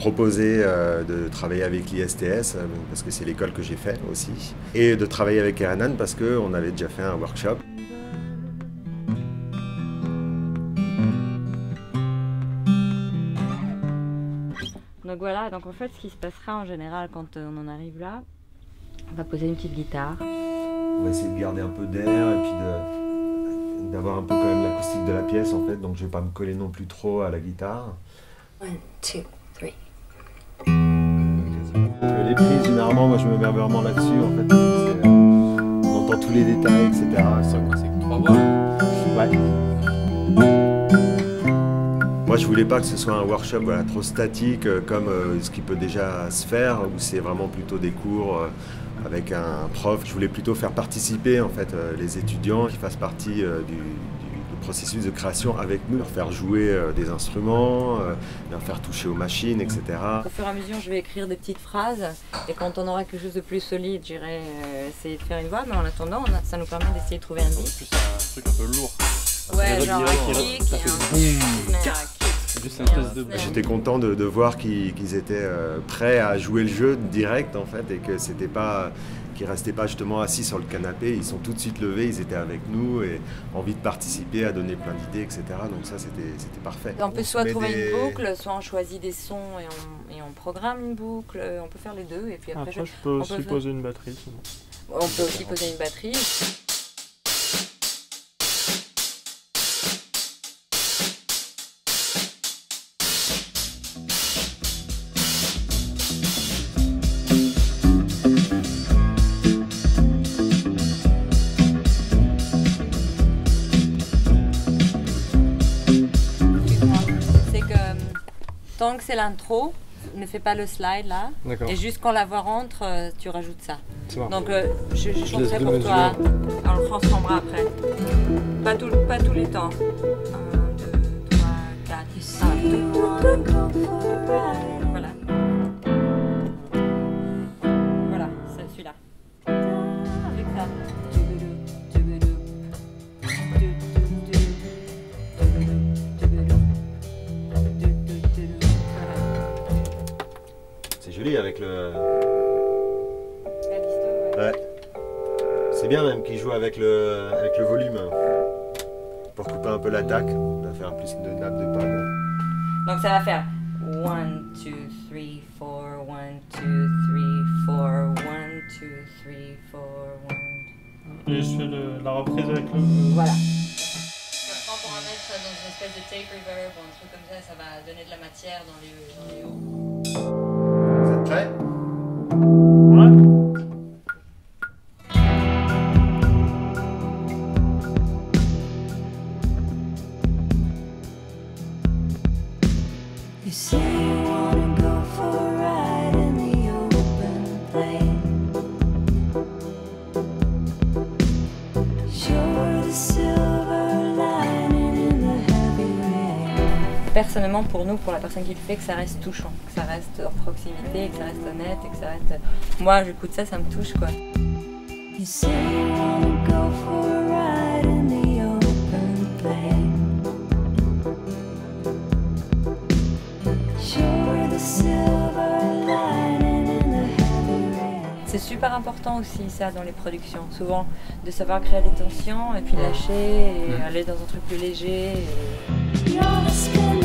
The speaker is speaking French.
proposé de travailler avec l'ISTS, parce que c'est l'école que j'ai fait aussi, et de travailler avec Eranan parce qu'on avait déjà fait un workshop. Donc voilà, donc en fait ce qui se passera en général quand on en arrive là, on va poser une petite guitare. On va essayer de garder un peu d'air et puis d'avoir un peu quand même l'acoustique de la pièce en fait, donc je vais pas me coller non plus trop à la guitare. 1, 2, 3. Les prises, généralement, moi je me mets vraiment là-dessus en fait, parce que, on entend tous les détails, etc. C'est 3 voix. Ouais. Moi je voulais pas que ce soit un workshop voilà, trop statique comme ce qui peut déjà se faire, où c'est vraiment plutôt des cours avec un prof. Je voulais plutôt faire participer en fait, les étudiants qui fassent partie du processus de création avec nous, leur faire jouer des instruments, leur faire toucher aux machines, etc. Au fur et à mesure, je vais écrire des petites phrases et quand on aura quelque chose de plus solide, j'irai essayer de faire une voix, mais en attendant, ça nous permet d'essayer de trouver un beat. C'est un truc un peu lourd. Ouais, genre un kick et un J'étais content de voir qu'ils étaient prêts à jouer le jeu direct en fait, et que c'était pas qu'ils restaient pas justement assis sur le canapé, ils sont tout de suite levés, ils étaient avec nous et envie de participer, à donner plein d'idées, etc. Donc ça c'était parfait. On peut soit trouver une boucle, soit on choisit des sons et on programme une boucle, on peut faire les deux et puis après, je peux aussi poser une batterie sinon. On peut aussi poser une batterie. Tant que c'est l'intro, ne fais pas le slide là. Et juste quand la voix rentre, tu rajoutes ça. Donc je chanterai pour toi. On le transformera après. Pas tous les temps. 1, 2, 3, 4. 1, 2, 3. Voilà. Voilà, c'est celui-là. Avec ça. C'est joli avec le... Ouais. C'est bien même qu'il joue avec le volume. Pour couper un peu l'attaque, on va faire plus de nappes de pad. Donc ça va faire 1, 2, 3, 4, 1, 2, 3, 4, 1, 2, 3, 4, 1. Et je fais la reprise avec le... Voilà. Quand on va mettre dans une espèce de tape reverb ou un truc comme ça va donner de la matière dans les hauts. Vous êtes prêts? Ouais. You say you wanna go for a ride in the open plain. You're the silver lining in the heavy rain. Personnellement, pour nous, pour la personne qui le fait, que ça reste touchant, que ça reste hors proximité, que ça reste honnête et que ça reste... Moi, j'écoute ça, ça me touche quoi. You say you wanna go for a ride in the open plain. You're the silver lining in the heavy rain. C'est super important aussi ça dans les productions, souvent de savoir créer des tensions et puis lâcher et aller dans un truc plus léger. You're the spin